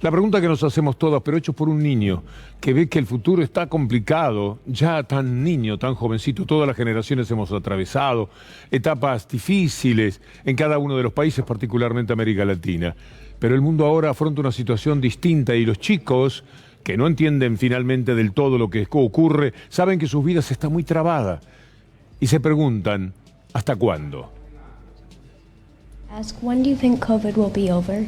La pregunta que nos hacemos todas, pero hecho por un niño, que ve que el futuro está complicado, ya tan niño, tan jovencito, todas las generaciones hemos atravesado etapas difíciles en cada uno de los países, particularmente América Latina. Pero el mundo ahora afronta una situación distinta y los chicos, que no entienden finalmente del todo lo que ocurre, saben que sus vidas están muy trabadas y se preguntan, ¿hasta cuándo? Ask, when do you think COVID will be over?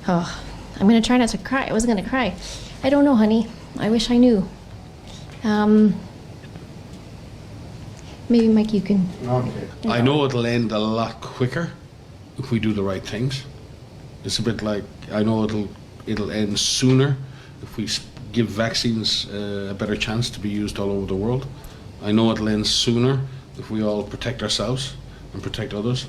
Oh, I'm gonna try not to cry. I wasn't gonna cry. I don't know, honey. I wish I knew. Maybe Mike, you can. Okay. I know it'll end a lot quicker if we do the right things. It's a bit like I know it'll end sooner if we give vaccines a better chance to be used all over the world. I know it'll end sooner if we all protect ourselves and protect others.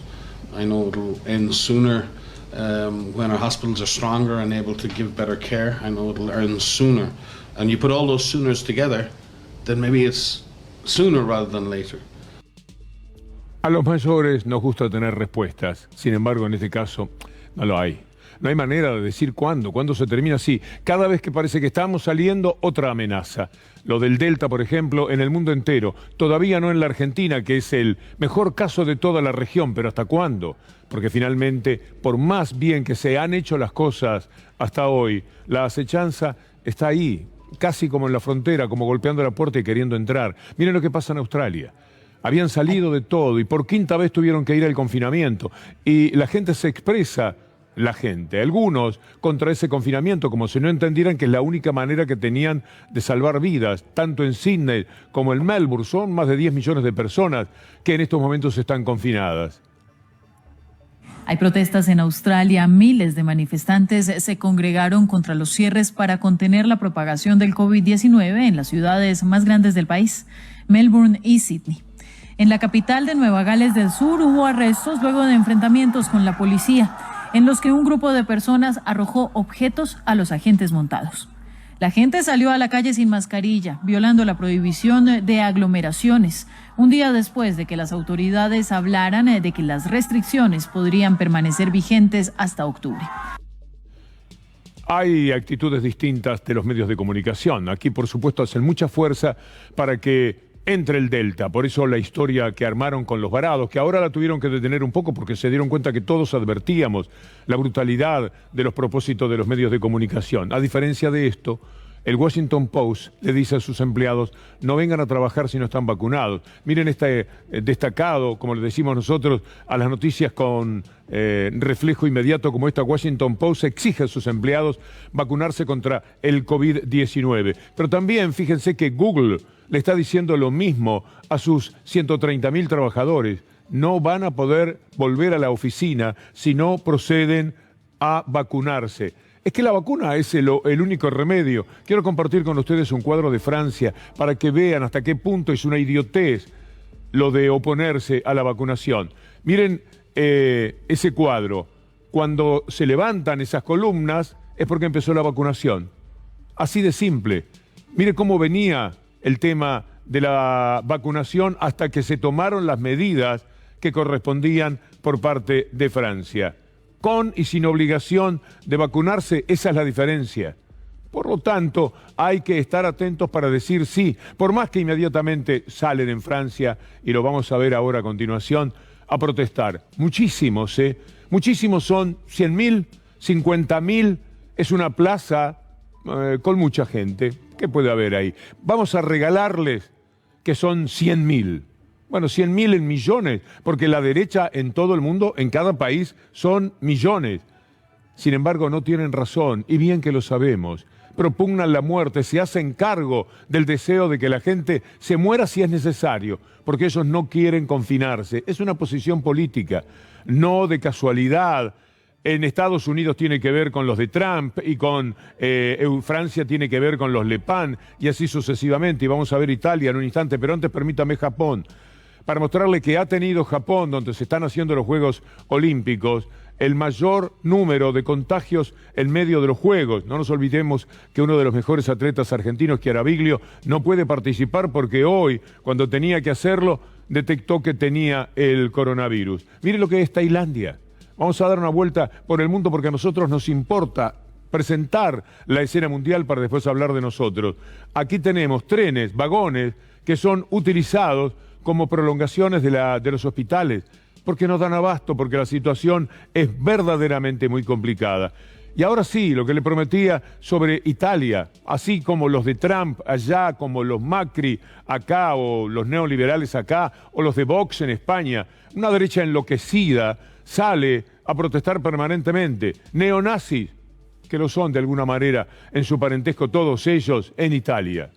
I know it'll end sooner when our hospitals are stronger and able to give better care. I know it'll end sooner. And you put all those sooners together, then maybe it's sooner rather than later. A los mayores nos gusta tener respuestas, sin embargo en este caso no lo hay. No hay manera de decir cuándo se termina así. Cada vez que parece que estamos saliendo, otra amenaza. Lo del Delta, por ejemplo, en el mundo entero. Todavía no en la Argentina, que es el mejor caso de toda la región, pero ¿hasta cuándo? Porque finalmente, por más bien que se han hecho las cosas hasta hoy, la acechanza está ahí, casi como en la frontera, como golpeando la puerta y queriendo entrar. Miren lo que pasa en Australia. Habían salido de todo y por quinta vez tuvieron que ir al confinamiento. Y la gente se expresa, algunos contra ese confinamiento, como si no entendieran que es la única manera que tenían de salvar vidas, tanto en Sydney como en Melbourne. Son más de 10 millones de personas que en estos momentos están confinadas. Hay protestas en Australia. Miles de manifestantes se congregaron contra los cierres para contener la propagación del COVID-19 en las ciudades más grandes del país, Melbourne y Sydney. En la capital de Nueva Gales del Sur hubo arrestos luego de enfrentamientos con la policía, en los que un grupo de personas arrojó objetos a los agentes montados. La gente salió a la calle sin mascarilla, violando la prohibición de aglomeraciones, un día después de que las autoridades hablaran de que las restricciones podrían permanecer vigentes hasta octubre. Hay actitudes distintas de los medios de comunicación. Aquí, por supuesto, hacen mucha fuerza para que entre el Delta. Por eso la historia que armaron con los varados, que ahora la tuvieron que detener un poco porque se dieron cuenta que todos advertíamos la brutalidad de los propósitos de los medios de comunicación. A diferencia de esto, el Washington Post le dice a sus empleados, no vengan a trabajar si no están vacunados. Miren este destacado, como le decimos nosotros, a las noticias con reflejo inmediato como esta. Washington Post exige a sus empleados vacunarse contra el COVID-19. Pero también fíjense que Google le está diciendo lo mismo a sus 130.000 trabajadores. No van a poder volver a la oficina si no proceden a vacunarse. Es que la vacuna es el único remedio. Quiero compartir con ustedes un cuadro de Francia para que vean hasta qué punto es una idiotez lo de oponerse a la vacunación. Miren ese cuadro. Cuando se levantan esas columnas es porque empezó la vacunación. Así de simple. Mire cómo venía el tema de la vacunación hasta que se tomaron las medidas que correspondían por parte de Francia. Con y sin obligación de vacunarse, esa es la diferencia. Por lo tanto, hay que estar atentos para decir sí, por más que inmediatamente salen en Francia, y lo vamos a ver ahora a continuación, a protestar. Muchísimos, muchísimos son 100.000, 50.000, es una plaza con mucha gente. ¿Qué puede haber ahí? Vamos a regalarles que son 100.000. Bueno, 100.000 en millones, porque la derecha en todo el mundo, en cada país, son millones. Sin embargo, no tienen razón, y bien que lo sabemos. Propugnan la muerte, se hacen cargo del deseo de que la gente se muera si es necesario, porque ellos no quieren confinarse. Es una posición política, no de casualidad. En Estados Unidos tiene que ver con los de Trump y con Francia tiene que ver con los Le Pen y así sucesivamente. Y vamos a ver Italia en un instante, pero antes permítame Japón. Para mostrarle que ha tenido Japón, donde se están haciendo los Juegos Olímpicos, el mayor número de contagios en medio de los Juegos. No nos olvidemos que uno de los mejores atletas argentinos, Chiaraviglio, no puede participar porque hoy, cuando tenía que hacerlo, detectó que tenía el coronavirus. Mire lo que es Tailandia. Vamos a dar una vuelta por el mundo porque a nosotros nos importa presentar la escena mundial para después hablar de nosotros. Aquí tenemos trenes, vagones que son utilizados como prolongaciones de los hospitales, porque no dan abasto, porque la situación es verdaderamente muy complicada. Y ahora sí, lo que le prometía sobre Italia, así como los de Trump allá, como los Macri acá, o los neoliberales acá, o los de Vox en España, una derecha enloquecida sale a protestar permanentemente. Neonazis, que lo son de alguna manera en su parentesco todos ellos en Italia.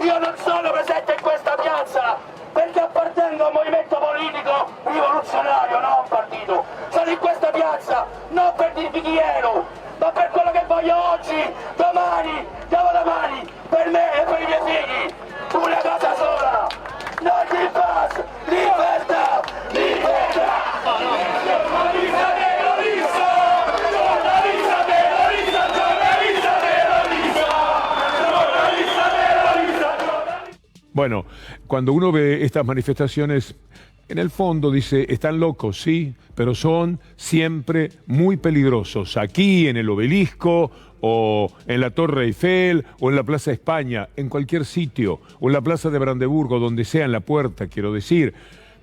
Io non sono presente in questa piazza perché appartengo a un movimento politico rivoluzionario, non a un partito. Sono in questa piazza non per dirvi chi ero, ma per quello che voglio oggi, domani, dopodomani, per me e per i miei figli. Una cosa sola, non di paz, libertà, libertà. Bueno, cuando uno ve estas manifestaciones, en el fondo dice, están locos, sí, pero son siempre muy peligrosos. Aquí, en el Obelisco, o en la Torre Eiffel, o en la Plaza España, en cualquier sitio, o en la Plaza de Brandeburgo, donde sea, en la puerta, quiero decir,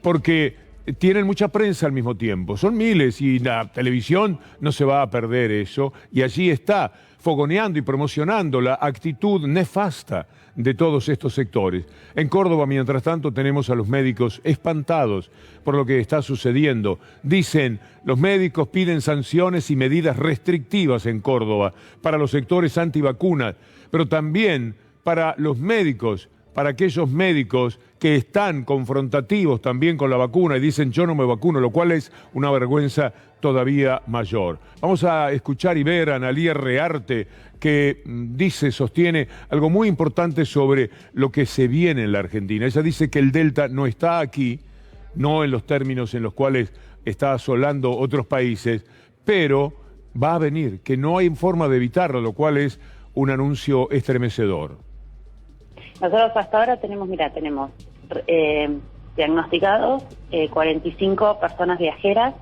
porque tienen mucha prensa al mismo tiempo. Son miles y la televisión no se va a perder eso, y allí está, fogoneando y promocionando la actitud nefasta de todos estos sectores. En Córdoba, mientras tanto, tenemos a los médicos espantados por lo que está sucediendo. Dicen, los médicos piden sanciones y medidas restrictivas en Córdoba para los sectores antivacunas, pero también para los médicos, para aquellos médicos que están confrontativos también con la vacuna y dicen yo no me vacuno, lo cual es una vergüenza todavía mayor. Vamos a escuchar y ver a Analía Rearte que sostiene algo muy importante sobre lo que se viene en la Argentina. Ella dice que el Delta no está aquí, no en los términos en los cuales está asolando otros países, pero va a venir, que no hay forma de evitarlo, lo cual es un anuncio estremecedor. Nosotros hasta ahora tenemos diagnosticados 45 personas viajeras,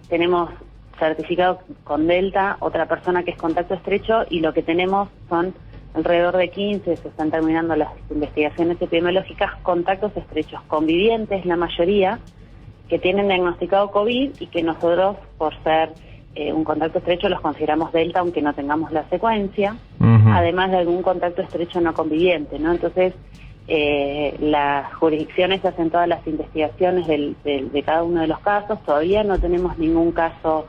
tenemos certificado con Delta, otra persona que es contacto estrecho, y lo que tenemos son alrededor de 15, se están terminando las investigaciones epidemiológicas, contactos estrechos, convivientes la mayoría, que tienen diagnosticado COVID y que nosotros, por ser un contacto estrecho, los consideramos Delta, aunque no tengamos la secuencia, además de algún contacto estrecho no conviviente, ¿no? Entonces, las jurisdicciones hacen todas las investigaciones de cada uno de los casos. Todavía no tenemos ningún caso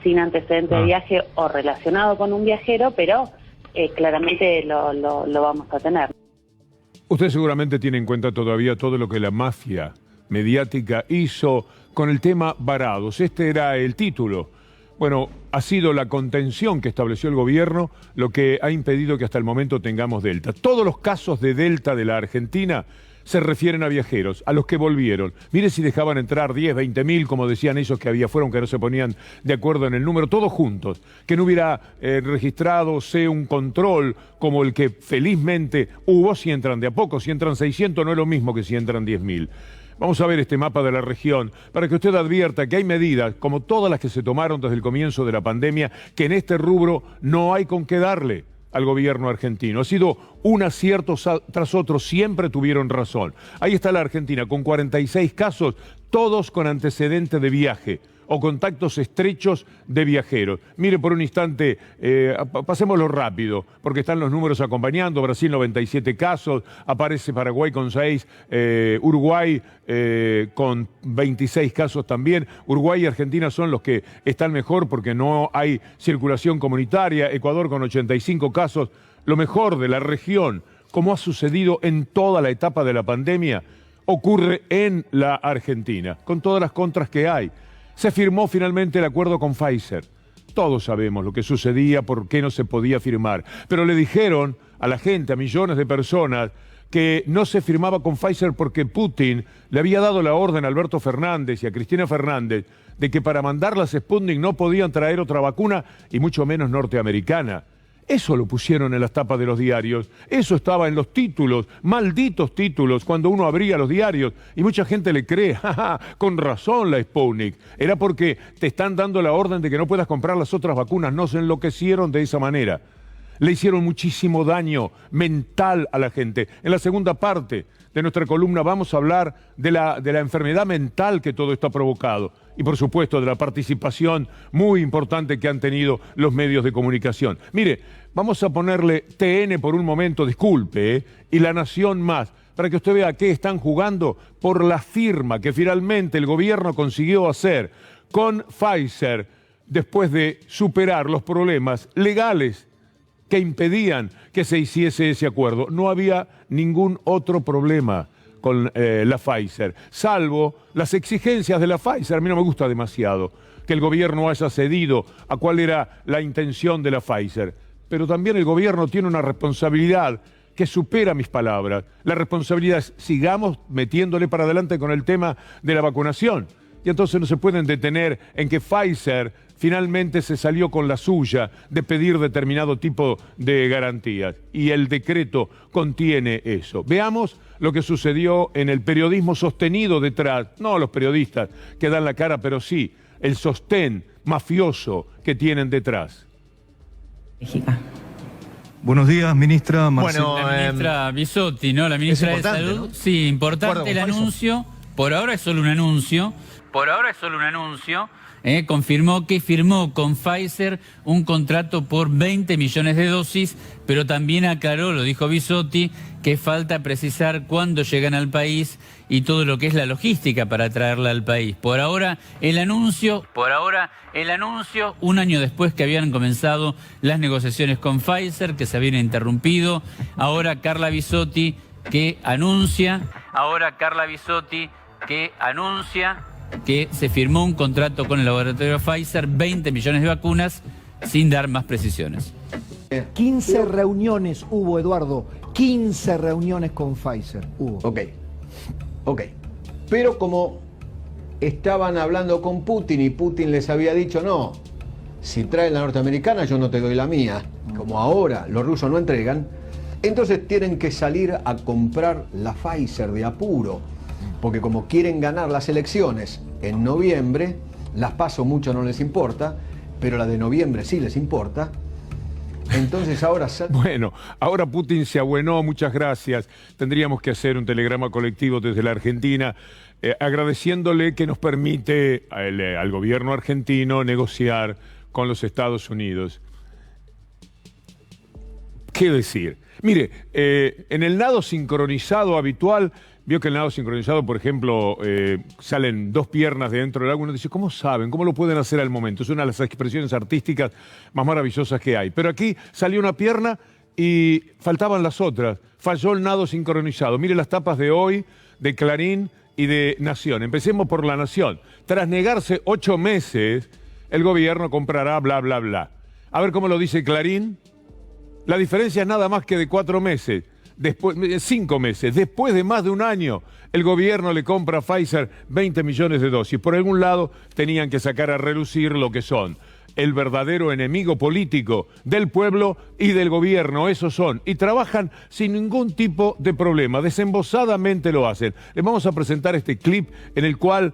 sin antecedente de viaje o relacionado con un viajero, pero claramente lo vamos a tener. Usted seguramente tiene en cuenta todavía todo lo que la mafia mediática hizo con el tema varados. Este era el título. Bueno, ha sido la contención que estableció el gobierno lo que ha impedido que hasta el momento tengamos Delta. Todos los casos de Delta de la Argentina se refieren a viajeros, a los que volvieron. Mire si dejaban entrar 10, 20 mil, como decían ellos que había fueron, que no se ponían de acuerdo en el número, todos juntos. Que no hubiera registrado un control como el que felizmente hubo, si entran de a poco, si entran 600 no es lo mismo que si entran 10.000. Vamos a ver este mapa de la región para que usted advierta que hay medidas, como todas las que se tomaron desde el comienzo de la pandemia, que en este rubro no hay con qué darle al gobierno argentino. Ha sido un acierto tras otro, siempre tuvieron razón. Ahí está la Argentina, con 46 casos, todos con antecedente de viaje o contactos estrechos de viajeros. Mire por un instante, pasémoslo rápido, porque están los números acompañando. Brasil 97 casos, aparece Paraguay con 6, Uruguay con 26 casos también. Uruguay y Argentina son los que están mejor porque no hay circulación comunitaria. Ecuador con 85 casos. Lo mejor de la región, como ha sucedido en toda la etapa de la pandemia, ocurre en la Argentina, con todas las contras que hay. Se firmó finalmente el acuerdo con Pfizer. Todos sabemos lo que sucedía, por qué no se podía firmar. Pero le dijeron a la gente, a millones de personas, que no se firmaba con Pfizer porque Putin le había dado la orden a Alberto Fernández y a Cristina Fernández de que para mandar las Sputnik no podían traer otra vacuna y mucho menos norteamericana. Eso lo pusieron en las tapas de los diarios, eso estaba en los títulos, malditos títulos, cuando uno abría los diarios, y mucha gente le cree, jaja, con razón la Sputnik, era porque te están dando la orden de que no puedas comprar las otras vacunas, no se enloquecieron de esa manera. Le hicieron muchísimo daño mental a la gente. En la segunda parte de nuestra columna vamos a hablar de la enfermedad mental que todo esto ha provocado y, por supuesto, de la participación muy importante que han tenido los medios de comunicación. Mire, vamos a ponerle TN por un momento, disculpe, y La Nación más, para que usted vea qué están jugando por la firma que finalmente el gobierno consiguió hacer con Pfizer después de superar los problemas legales que impedían que se hiciese ese acuerdo. No había ningún otro problema con la Pfizer, salvo las exigencias de la Pfizer. A mí no me gusta demasiado que el gobierno haya cedido a cuál era la intención de la Pfizer, pero también el gobierno tiene una responsabilidad que supera mis palabras. La responsabilidad es sigamos metiéndole para adelante con el tema de la vacunación. Y entonces no se pueden detener en que Pfizer finalmente se salió con la suya de pedir determinado tipo de garantías. Y el decreto contiene eso. Veamos lo que sucedió en el periodismo sostenido detrás. No los periodistas que dan la cara, pero sí el sostén mafioso que tienen detrás. Buenos días, ministra Marcela. Bueno, la ministra Bisotti, ¿no? La ministra de Salud. ¿No? Sí, importante el anuncio. Por ahora es solo un anuncio. Confirmó que firmó con Pfizer un contrato por 20 millones de dosis, pero también aclaró, lo dijo Bisotti, que falta precisar cuándo llegan al país y todo lo que es la logística para traerla al país. Por ahora el anuncio, un año después que habían comenzado las negociaciones con Pfizer, que se habían interrumpido. Ahora Carla Bisotti que anuncia que se firmó un contrato con el laboratorio Pfizer, 20 millones de vacunas, sin dar más precisiones. 15 reuniones hubo, Eduardo, 15 reuniones con Pfizer hubo. Ok. Pero como estaban hablando con Putin y Putin les había dicho, no, si traen la norteamericana yo no te doy la mía, como ahora los rusos no entregan, entonces tienen que salir a comprar la Pfizer de apuro. Porque como quieren ganar las elecciones en noviembre, las PASO mucho no les importa, pero la de noviembre sí les importa. Entonces ahora... Bueno, ahora Putin se abuenó, muchas gracias. Tendríamos que hacer un telegrama colectivo desde la Argentina, agradeciéndole que nos permite al gobierno argentino negociar con los Estados Unidos. ¿Qué decir? Mire, en el nado sincronizado habitual... Vio que el nado sincronizado, por ejemplo, salen dos piernas de dentro del agua. Uno dice, ¿cómo saben? ¿Cómo lo pueden hacer al momento? Es una de las expresiones artísticas más maravillosas que hay. Pero aquí salió una pierna y faltaban las otras. Falló el nado sincronizado. Mire las tapas de hoy, de Clarín y de Nación. Empecemos por La Nación. Tras negarse 8 meses, el gobierno comprará bla, bla, bla. A ver cómo lo dice Clarín. La diferencia es nada más que de 4 meses. Después, 5 meses, después de más de un año, el gobierno le compra a Pfizer 20 millones de dosis. Por algún lado tenían que sacar a relucir lo que son el verdadero enemigo político del pueblo y del gobierno, esos son. Y trabajan sin ningún tipo de problema, desembosadamente lo hacen. Les vamos a presentar este clip en el cual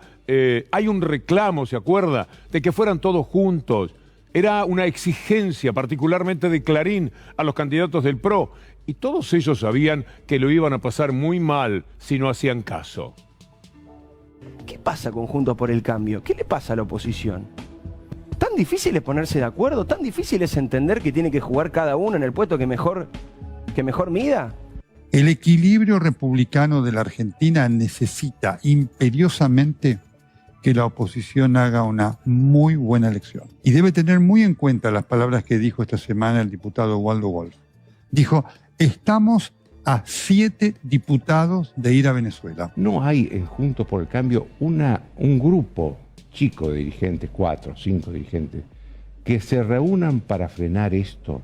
hay un reclamo, ¿se acuerda?, de que fueran todos juntos. Era una exigencia, particularmente de Clarín, a los candidatos del PRO. Y todos ellos sabían que lo iban a pasar muy mal si no hacían caso. ¿Qué pasa con Juntos por el Cambio? ¿Qué le pasa a la oposición? ¿Tan difícil es ponerse de acuerdo? ¿Tan difícil es entender que tiene que jugar cada uno en el puesto que mejor mida? El equilibrio republicano de la Argentina necesita imperiosamente que la oposición haga una muy buena elección. Y debe tener muy en cuenta las palabras que dijo esta semana el diputado Waldo Wolf. Dijo, estamos a 7 diputados de ir a Venezuela. No hay en Juntos por el Cambio un grupo chico de dirigentes, 4 o 5 dirigentes, que se reúnan para frenar esto,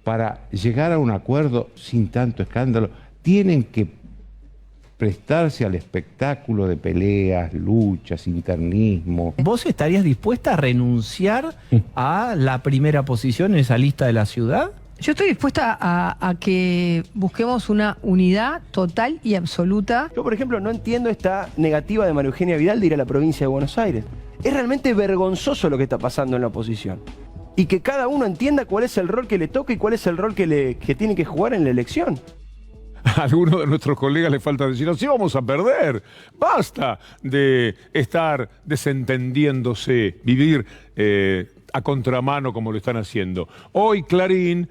para llegar a un acuerdo sin tanto escándalo. Tienen que prestarse al espectáculo de peleas, luchas, internismo. ¿Vos estarías dispuesta a renunciar a la primera posición en esa lista de la ciudad? Yo estoy dispuesta a que busquemos una unidad total y absoluta. Yo, por ejemplo, no entiendo esta negativa de María Eugenia Vidal de ir a la provincia de Buenos Aires. Es realmente vergonzoso lo que está pasando en la oposición. Y que cada uno entienda cuál es el rol que le toca y cuál es el rol que tiene que jugar en la elección. A algunos de nuestros colegas les falta decir, así vamos a perder. Basta de estar desentendiéndose, vivir a contramano como lo están haciendo. Hoy Clarín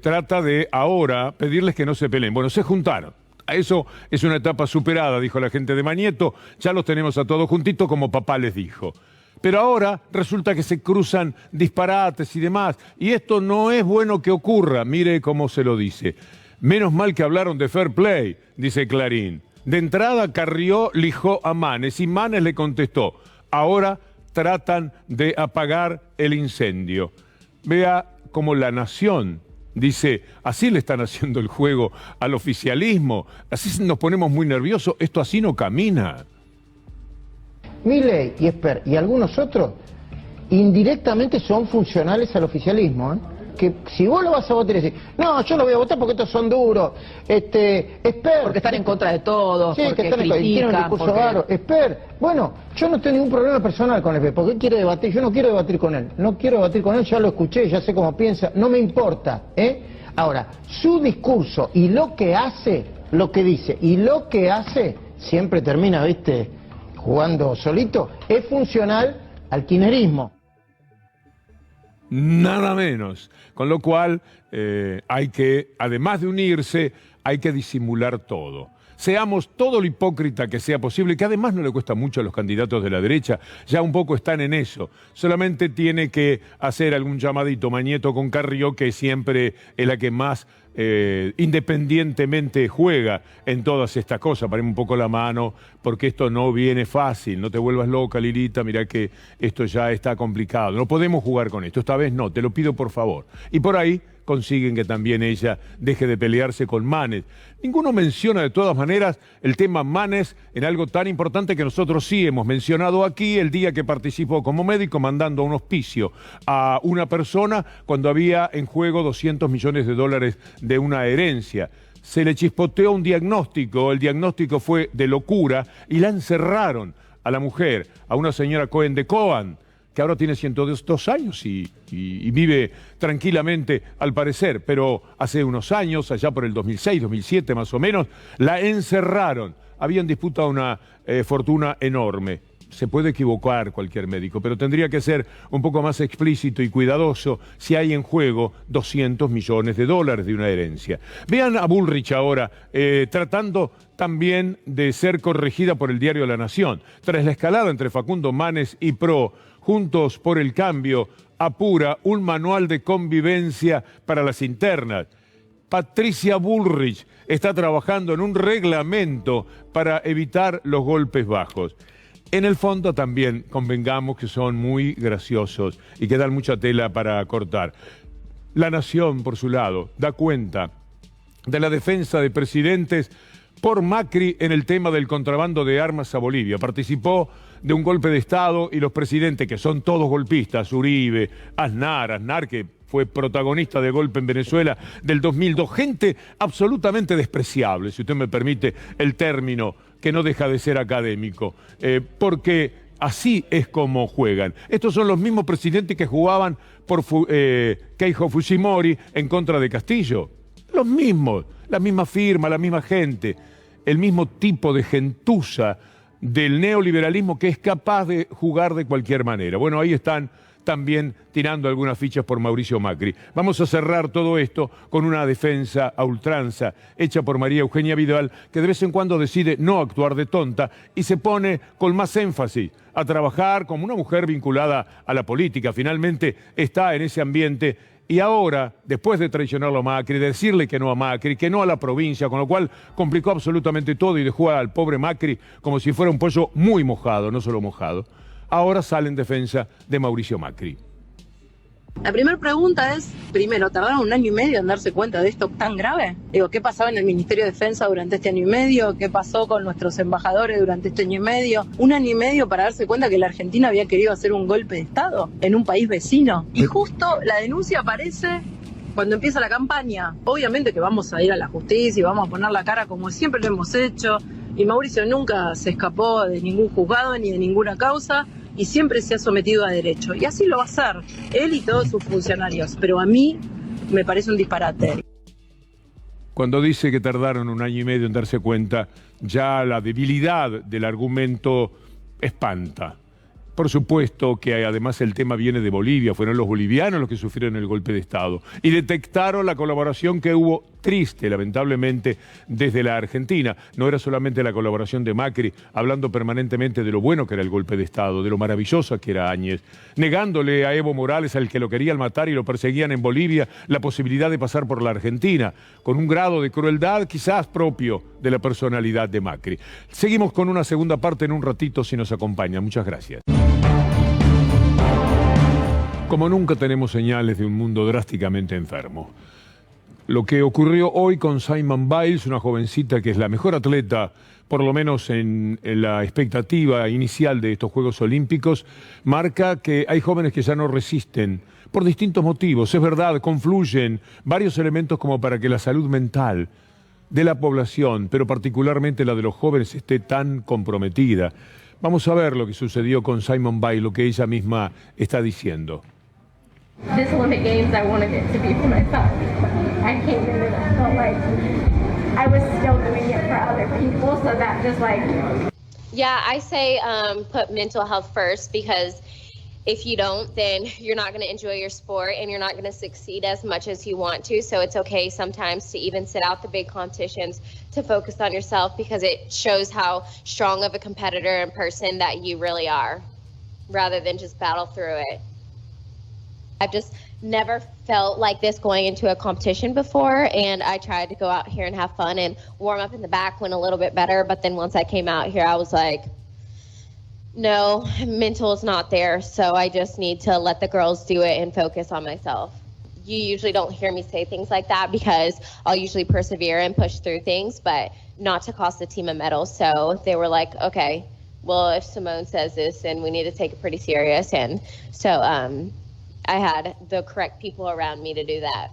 trata de ahora pedirles que no se peleen. Bueno, se juntaron. Eso es una etapa superada, dijo la gente de Mañeto. Ya los tenemos a todos juntitos como papá les dijo. Pero ahora resulta que se cruzan disparates y demás. Y esto no es bueno que ocurra. Mire cómo se lo dice. Menos mal que hablaron de fair play, dice Clarín. De entrada Carrió lijó a Manes y Manes le contestó. Ahora tratan de apagar el incendio. Vea cómo La Nación dice, así le están haciendo el juego al oficialismo, así nos ponemos muy nerviosos, esto así no camina. Milei y Esper y algunos otros indirectamente son funcionales al oficialismo, ¿eh? Que si vos lo vas a votar y decís, no, yo lo voy a votar porque estos son duros, Esper... Porque están en contra de todos, sí, porque que están tienen un discurso bárbaro. Esper, bueno, yo no tengo ningún problema personal con Esper, porque él quiere debatir, yo no quiero debatir con él, ya lo escuché, ya sé cómo piensa, no me importa, ¿eh? Ahora, su discurso y lo que hace, lo que dice y lo que hace, siempre termina, ¿viste?, jugando solito, es funcional al kirchnerismo. Nada menos. Con lo cual hay que, además de unirse, hay que disimular todo. Seamos todo lo hipócrita que sea posible, que además no le cuesta mucho a los candidatos de la derecha, ya un poco están en eso. Solamente tiene que hacer algún llamadito Mañeto con Carrió, que siempre es la que más independientemente juega en todas estas cosas. Paremos un poco la mano, porque esto no viene fácil. No te vuelvas loca, Lilita, mirá que esto ya está complicado. No podemos jugar con esto, esta vez no, te lo pido por favor. Y por ahí consiguen que también ella deje de pelearse con Manes. Ninguno menciona de todas maneras el tema Manes en algo tan importante que nosotros sí hemos mencionado aquí el día que participó como médico mandando un hospicio a una persona cuando había en juego $200 millones de una herencia. Se le chispoteó un diagnóstico, el diagnóstico fue de locura y la encerraron a la mujer, a una señora Cohen de Coan, que ahora tiene 102 años y vive tranquilamente al parecer, pero hace unos años, allá por el 2006, 2007 más o menos, la encerraron. Habían disputado una fortuna enorme. Se puede equivocar cualquier médico, pero tendría que ser un poco más explícito y cuidadoso si hay en juego $200 millones de una herencia. Vean a Bullrich ahora tratando también de ser corregida por el diario La Nación. Tras la escalada entre Facundo Manes y Pro, Juntos por el Cambio apura un manual de convivencia para las internas. Patricia Bullrich está trabajando en un reglamento para evitar los golpes bajos. En el fondo también convengamos que son muy graciosos y que dan mucha tela para cortar. La Nación, por su lado, da cuenta de la defensa de presidentes por Macri en el tema del contrabando de armas a Bolivia. Participó de un golpe de Estado y los presidentes, que son todos golpistas, Uribe, Aznar que fue protagonista de golpe en Venezuela del 2002, gente absolutamente despreciable, si usted me permite el término, que no deja de ser académico, porque así es como juegan. Estos son los mismos presidentes que jugaban por Keijo Fujimori en contra de Castillo. Los mismos, la misma firma, la misma gente, el mismo tipo de gentuza del neoliberalismo que es capaz de jugar de cualquier manera. Bueno, ahí están también tirando algunas fichas por Mauricio Macri. Vamos a cerrar todo esto con una defensa a ultranza hecha por María Eugenia Vidal, que de vez en cuando decide no actuar de tonta y se pone con más énfasis a trabajar como una mujer vinculada a la política. Finalmente está en ese ambiente. Y ahora, después de traicionarlo a Macri, de decirle que no a Macri, que no a la provincia, con lo cual complicó absolutamente todo y dejó al pobre Macri como si fuera un pollo muy mojado, no solo mojado, ahora sale en defensa de Mauricio Macri. La primera pregunta es, primero, ¿tardaron 1 año y medio en darse cuenta de esto tan grave? Digo, ¿qué pasaba en el Ministerio de Defensa durante este año y medio? ¿Qué pasó con nuestros embajadores durante este año y medio? 1 año y medio para darse cuenta que la Argentina había querido hacer un golpe de Estado en un país vecino. Y justo la denuncia aparece cuando empieza la campaña, obviamente que vamos a ir a la justicia y vamos a poner la cara como siempre lo hemos hecho. Y Mauricio nunca se escapó de ningún juzgado ni de ninguna causa y siempre se ha sometido a derecho. Y así lo va a hacer, él y todos sus funcionarios. Pero a mí me parece un disparate. Cuando dice que tardaron 1 año y medio en darse cuenta, ya la debilidad del argumento espanta. Por supuesto que además el tema viene de Bolivia, fueron los bolivianos los que sufrieron el golpe de Estado y detectaron la colaboración que hubo, triste lamentablemente, desde la Argentina. No era solamente la colaboración de Macri, hablando permanentemente de lo bueno que era el golpe de Estado, de lo maravilloso que era Áñez, negándole a Evo Morales, al que lo querían matar y lo perseguían en Bolivia, la posibilidad de pasar por la Argentina, con un grado de crueldad quizás propio de la personalidad de Macri. Seguimos con una segunda parte en un ratito si nos acompaña. Muchas gracias. Como nunca tenemos señales de un mundo drásticamente enfermo. Lo que ocurrió hoy con Simone Biles, una jovencita que es la mejor atleta, por lo menos en la expectativa inicial de estos Juegos Olímpicos, marca que hay jóvenes que ya no resisten por distintos motivos. Es verdad, confluyen varios elementos como para que la salud mental de la población, pero particularmente la de los jóvenes, esté tan comprometida. Vamos a ver lo que sucedió con Simone Biles, lo que ella misma está diciendo. This Olympic Games, I wanted it to be for myself. I came in and I felt like I was still doing it for other people, so that just like... Yeah, I say put mental health first, because if you don't, then you're not going to enjoy your sport and you're not going to succeed as much as you want to. So it's okay sometimes to even sit out the big competitions to focus on yourself, because it shows how strong of a competitor and person that you really are, rather than just battle through it. I've just never felt like this going into a competition before, and I tried to go out here and have fun and warm up in the back, went a little bit better, but then once I came out here, I was like, no, mental is not there, so I just need to let the girls do it and focus on myself. You usually don't hear me say things like that, because I'll usually persevere and push through things, but not to cost the team a medal. So they were like, okay, well, if Simone says this, then we need to take it pretty serious. And so I had the correct people around me to do that.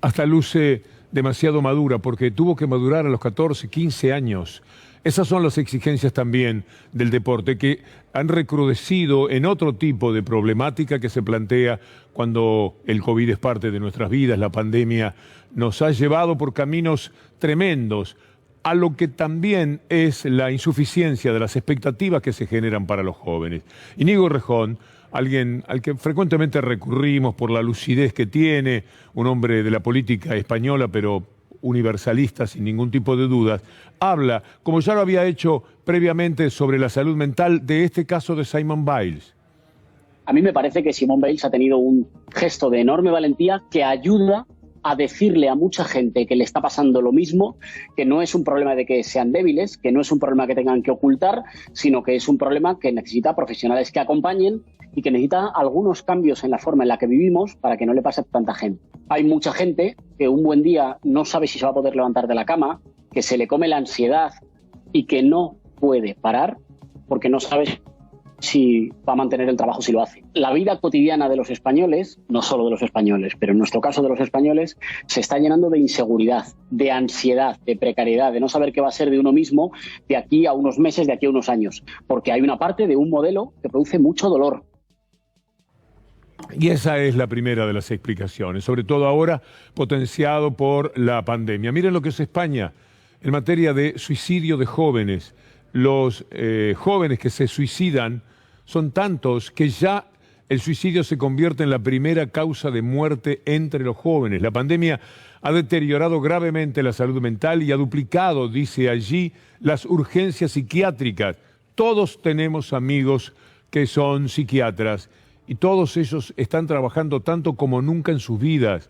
Hasta luce demasiado madura, porque tuvo que madurar a los 14, 15 años. Esas son las exigencias también del deporte, que han recrudecido en otro tipo de problemática que se plantea cuando el COVID es parte de nuestras vidas. La pandemia nos ha llevado por caminos tremendos a lo que también es la insuficiencia de las expectativas que se generan para los jóvenes. Íñigo Errejón, alguien al que frecuentemente recurrimos por la lucidez que tiene, un hombre de la política española, pero universalista sin ningún tipo de dudas, habla, como ya lo había hecho previamente, sobre la salud mental de este caso de Simone Biles. A mí me parece que Simone Biles ha tenido un gesto de enorme valentía que ayuda a decirle a mucha gente que le está pasando lo mismo, que no es un problema de que sean débiles, que no es un problema que tengan que ocultar, sino que es un problema que necesita profesionales que acompañen y que necesita algunos cambios en la forma en la que vivimos para que no le pase a tanta gente. Hay mucha gente que un buen día no sabe si se va a poder levantar de la cama, que se le come la ansiedad y que no puede parar porque no sabe si va a mantener el trabajo si lo hace. La vida cotidiana de los españoles, no solo de los españoles, pero en nuestro caso de los españoles, se está llenando de inseguridad, de ansiedad, de precariedad, de no saber qué va a ser de uno mismo de aquí a unos meses, de aquí a unos años, porque hay una parte de un modelo que produce mucho dolor. Y esa es la primera de las explicaciones, sobre todo ahora potenciado por la pandemia. Miren lo que es España en materia de suicidio de jóvenes. Los jóvenes que se suicidan son tantos que ya el suicidio se convierte en la primera causa de muerte entre los jóvenes. La pandemia ha deteriorado gravemente la salud mental y ha duplicado, dice allí, las urgencias psiquiátricas. Todos tenemos amigos que son psiquiatras y todos ellos están trabajando tanto como nunca en sus vidas.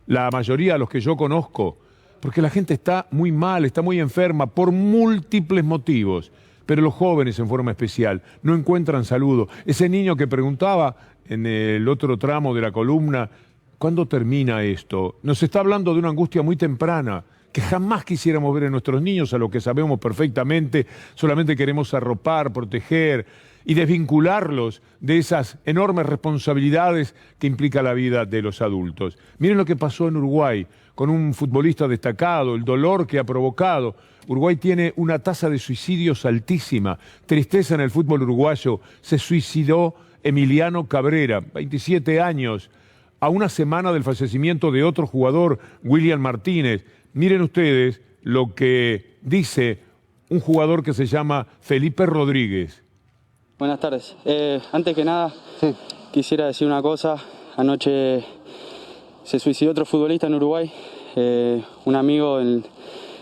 La mayoría de los que yo conozco, porque la gente está muy mal, está muy enferma por múltiples motivos, pero los jóvenes en forma especial no encuentran saludo. Ese niño que preguntaba en el otro tramo de la columna, ¿cuándo termina esto? Nos está hablando de una angustia muy temprana que jamás quisiéramos ver en nuestros niños, a lo que sabemos perfectamente, solamente queremos arropar, proteger y desvincularlos de esas enormes responsabilidades que implica la vida de los adultos. Miren lo que pasó en Uruguay con un futbolista destacado, el dolor que ha provocado. Uruguay tiene una tasa de suicidios altísima, tristeza en el fútbol uruguayo. Se suicidó Emiliano Cabrera, 27 años, a una semana del fallecimiento de otro jugador, William Martínez. Miren ustedes lo que dice un jugador que se llama Felipe Rodríguez. Buenas tardes. Antes que nada, quisiera decir una cosa. Anoche se suicidó otro futbolista en Uruguay, un amigo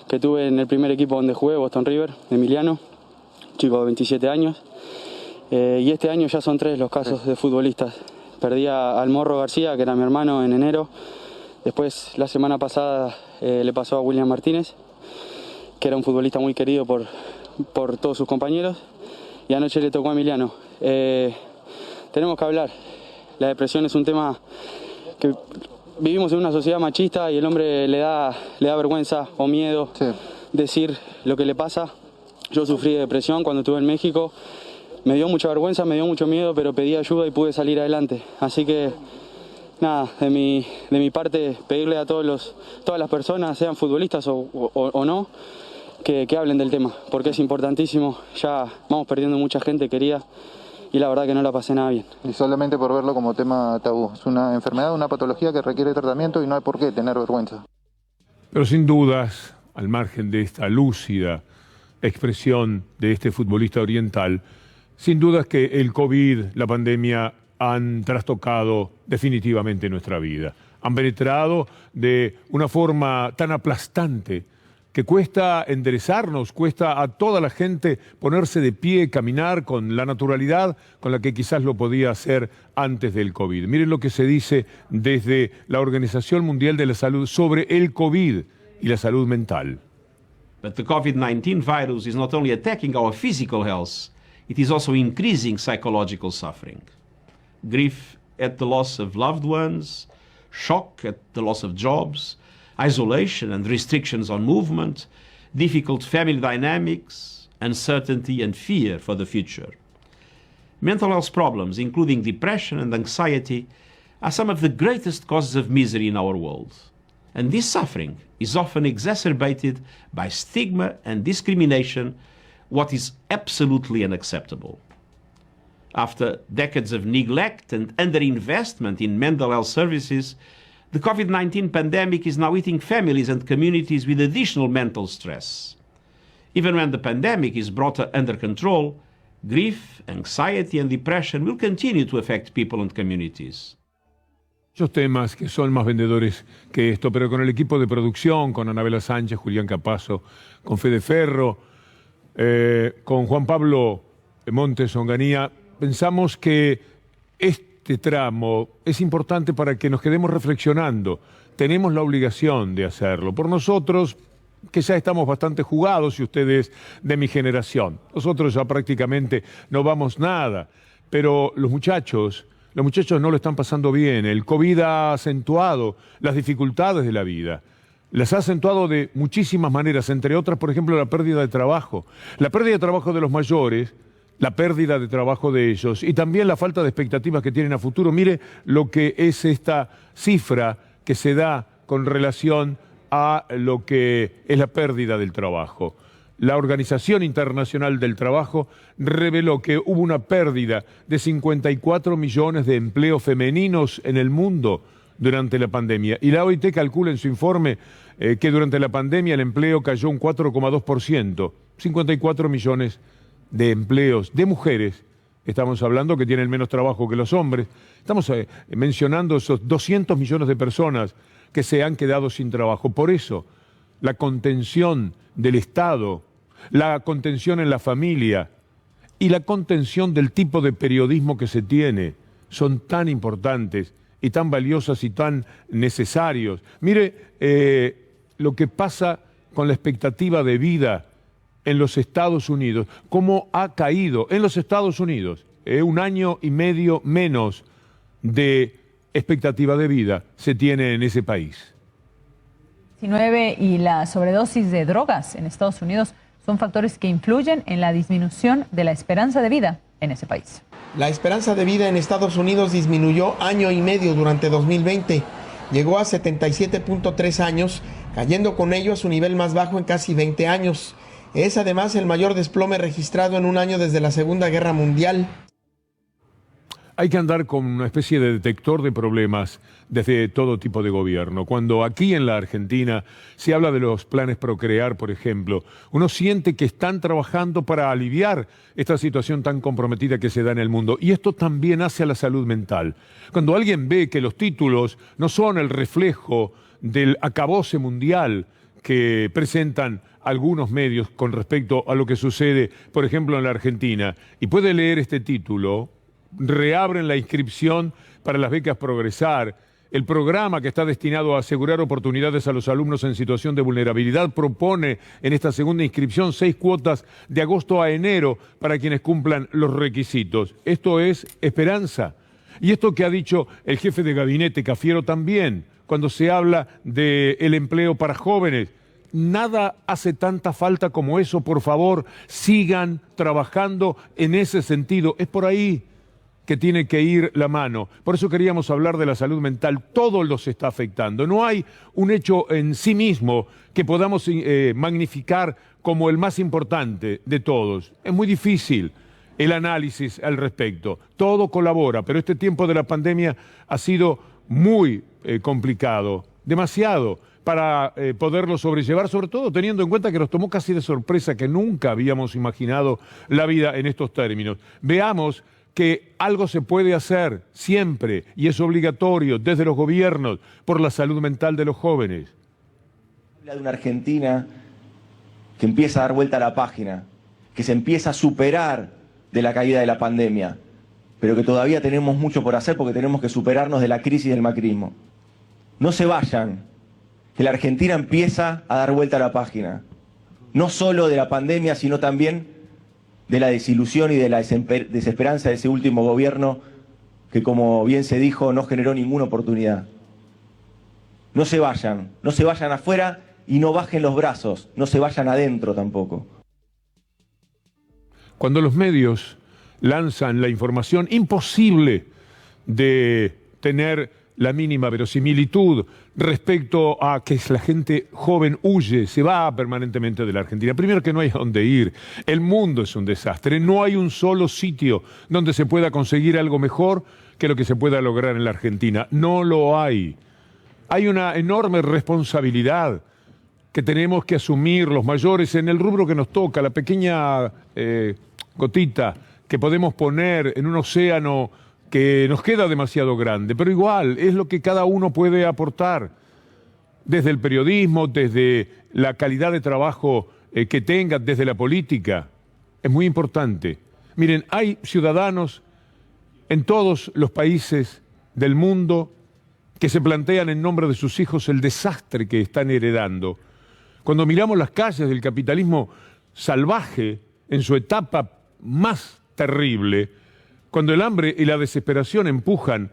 que tuve en el primer equipo donde jugué, Boston River, Emiliano, chico de 27 años. Y este año ya son 3 los casos de futbolistas. Perdí al Morro García, que era mi hermano, en enero. Después, la semana pasada, le pasó a William Martínez, que era un futbolista muy querido por todos sus compañeros. Y anoche le tocó a Emiliano. Tenemos que hablar. La depresión es un tema que vivimos en una sociedad machista y el hombre le da vergüenza o miedo decir lo que le pasa. Yo sufrí de depresión cuando estuve en México. Me dio mucha vergüenza, me dio mucho miedo, pero pedí ayuda y pude salir adelante. Así que, nada, de mi parte, pedirle a todas las personas, sean futbolistas o no, que hablen del tema, porque es importantísimo. Ya vamos perdiendo mucha gente querida y la verdad que no la pasé nada bien. Y solamente por verlo como tema tabú. Es una enfermedad, una patología que requiere tratamiento y no hay por qué tener vergüenza. Pero sin dudas, al margen de esta lúcida expresión de este futbolista oriental, sin dudas que el COVID, la pandemia, han trastocado definitivamente nuestra vida. Han penetrado de una forma tan aplastante que cuesta enderezarnos, cuesta a toda la gente ponerse de pie, caminar con la naturalidad con la que quizás lo podía hacer antes del COVID. Miren lo que se dice desde la Organización Mundial de la Salud sobre el COVID y la salud mental. But the COVID-19 virus is not only attacking our physical health, it is also increasing psychological suffering. Grief at the loss of loved ones, shock at the loss of jobs, isolation and restrictions on movement, difficult family dynamics, uncertainty and fear for the future. Mental health problems, including depression and anxiety, are some of the greatest causes of misery in our world. And this suffering is often exacerbated by stigma and discrimination, what is absolutely unacceptable. After decades of neglect and underinvestment in mental health services, the COVID-19 pandemic is now hitting families and communities with additional mental stress. Even when the pandemic is brought under control, grief, anxiety and depression will continue to affect people and communities. Muchos temas que son más vendedores que esto, pero con el equipo de producción, con Anabela Sánchez, Julián Capazo, con Fede Ferro, con Juan Pablo Montes Onganía, pensamos que este tramo es importante para que nos quedemos reflexionando. Tenemos la obligación de hacerlo. Por nosotros, que ya estamos bastante jugados, y ustedes de mi generación. Nosotros ya prácticamente no vamos nada. Pero los muchachos no lo están pasando bien. El COVID ha acentuado las dificultades de la vida. Las ha acentuado de muchísimas maneras, entre otras, por ejemplo, la pérdida de trabajo. La pérdida de trabajo de los mayores, la pérdida de trabajo de ellos y también la falta de expectativas que tienen a futuro. Mire lo que es esta cifra que se da con relación a lo que es la pérdida del trabajo. La Organización Internacional del Trabajo reveló que hubo una pérdida de 54 millones de empleos femeninos en el mundo durante la pandemia. Y la OIT calcula en su informe que durante la pandemia el empleo cayó un 4,2%. 54 millones de empleos de mujeres, estamos hablando, que tienen menos trabajo que los hombres. Estamos mencionando esos 200 millones de personas que se han quedado sin trabajo. Por eso, la contención del Estado, la contención en la familia y la contención del tipo de periodismo que se tiene son tan importantes y tan valiosas y tan necesarios. Mire lo que pasa con la expectativa de vida en los Estados Unidos, cómo ha caído en los Estados Unidos, 1 año y medio menos de expectativa de vida se tiene en ese país. COVID-19 y la sobredosis de drogas en Estados Unidos son factores que influyen en la disminución de la esperanza de vida en ese país. La esperanza de vida en Estados Unidos disminuyó 1.5 años durante 2020. Llegó a 77.3 años, cayendo con ello a su nivel más bajo en casi 20 años. Es además el mayor desplome registrado en un año desde la Segunda Guerra Mundial. Hay que andar con una especie de detector de problemas desde todo tipo de gobierno. Cuando aquí en la Argentina se habla de los planes Procrear, por ejemplo, uno siente que están trabajando para aliviar esta situación tan comprometida que se da en el mundo. Y esto también hace a la salud mental. Cuando alguien ve que los títulos no son el reflejo del acabose mundial que presentan algunos medios con respecto a lo que sucede, por ejemplo, en la Argentina, y puede leer este título: reabren la inscripción para las becas Progresar. El programa que está destinado a asegurar oportunidades a los alumnos en situación de vulnerabilidad propone en esta segunda inscripción 6 cuotas de agosto a enero para quienes cumplan los requisitos. Esto es esperanza. Y esto que ha dicho el jefe de gabinete, Cafiero, también, cuando se habla del empleo para jóvenes. Nada hace tanta falta como eso. Por favor, sigan trabajando en ese sentido. Es por ahí que tiene que ir la mano. Por eso queríamos hablar de la salud mental. Todo los está afectando. No hay un hecho en sí mismo que podamos magnificar como el más importante de todos. Es muy difícil el análisis al respecto. Todo colabora, pero este tiempo de la pandemia ha sido muy complicado, demasiado, para poderlo sobrellevar, sobre todo teniendo en cuenta que nos tomó casi de sorpresa, que nunca habíamos imaginado la vida en estos términos. Veamos que algo se puede hacer siempre, y es obligatorio desde los gobiernos, por la salud mental de los jóvenes. Habla de una Argentina que empieza a dar vuelta a la página, que se empieza a superar de la caída de la pandemia, pero que todavía tenemos mucho por hacer porque tenemos que superarnos de la crisis del macrismo. No se vayan, que la Argentina empieza a dar vuelta a la página, no solo de la pandemia, sino también de la desilusión y de la desesperanza de ese último gobierno que, como bien se dijo, no generó ninguna oportunidad. No se vayan afuera y no bajen los brazos, no se vayan adentro tampoco. Cuando los medios lanzan la información imposible de tener la mínima verosimilitud respecto a que la gente joven huye, se va permanentemente de la Argentina. Primero, que no hay a dónde ir. El mundo es un desastre. No hay un solo sitio donde se pueda conseguir algo mejor que lo que se pueda lograr en la Argentina. No lo hay. Hay una enorme responsabilidad que tenemos que asumir los mayores en el rubro que nos toca, la pequeña gotita que podemos poner en un océano que nos queda demasiado grande, pero igual es lo que cada uno puede aportar, desde el periodismo, desde la calidad de trabajo que tenga, desde la política. Es muy importante. Miren, hay ciudadanos en todos los países del mundo que se plantean en nombre de sus hijos el desastre que están heredando. Cuando miramos las calles del capitalismo salvaje en su etapa más terrible, cuando el hambre y la desesperación empujan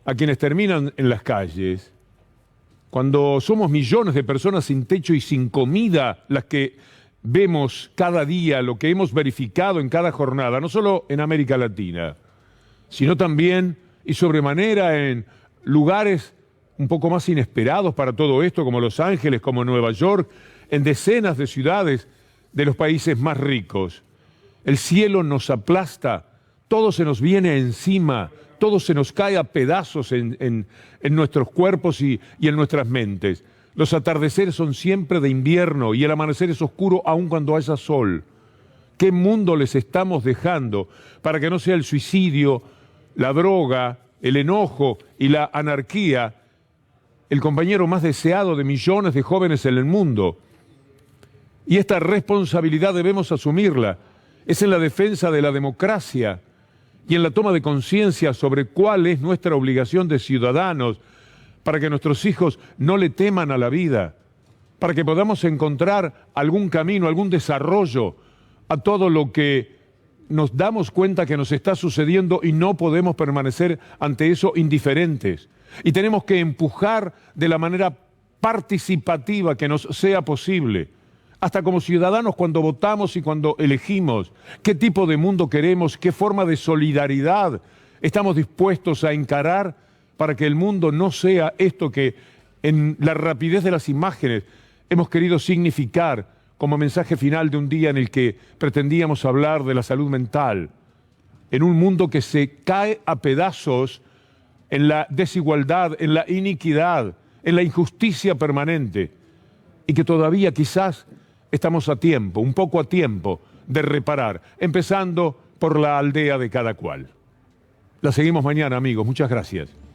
a quienes terminan en las calles, cuando somos millones de personas sin techo y sin comida las que vemos cada día, lo que hemos verificado en cada jornada, no solo en América Latina, sino también y sobremanera en lugares un poco más inesperados para todo esto, como Los Ángeles, como Nueva York, en decenas de ciudades de los países más ricos. El cielo nos aplasta, todo se nos viene encima, todo se nos cae a pedazos en nuestros cuerpos y en nuestras mentes. Los atardeceres son siempre de invierno y el amanecer es oscuro aun cuando haya sol. ¿Qué mundo les estamos dejando para que no sea el suicidio, la droga, el enojo y la anarquía el compañero más deseado de millones de jóvenes en el mundo? Y esta responsabilidad debemos asumirla. Es en la defensa de la democracia y en la toma de conciencia sobre cuál es nuestra obligación de ciudadanos para que nuestros hijos no le teman a la vida, para que podamos encontrar algún camino, algún desarrollo a todo lo que nos damos cuenta que nos está sucediendo y no podemos permanecer ante eso indiferentes. Y tenemos que empujar de la manera participativa que nos sea posible, hasta como ciudadanos cuando votamos y cuando elegimos qué tipo de mundo queremos, qué forma de solidaridad estamos dispuestos a encarar para que el mundo no sea esto que en la rapidez de las imágenes hemos querido significar como mensaje final de un día en el que pretendíamos hablar de la salud mental, en un mundo que se cae a pedazos en la desigualdad, en la iniquidad, en la injusticia permanente, y que todavía quizás estamos a tiempo, un poco a tiempo, de reparar, empezando por la aldea de cada cual. La seguimos mañana, amigos. Muchas gracias.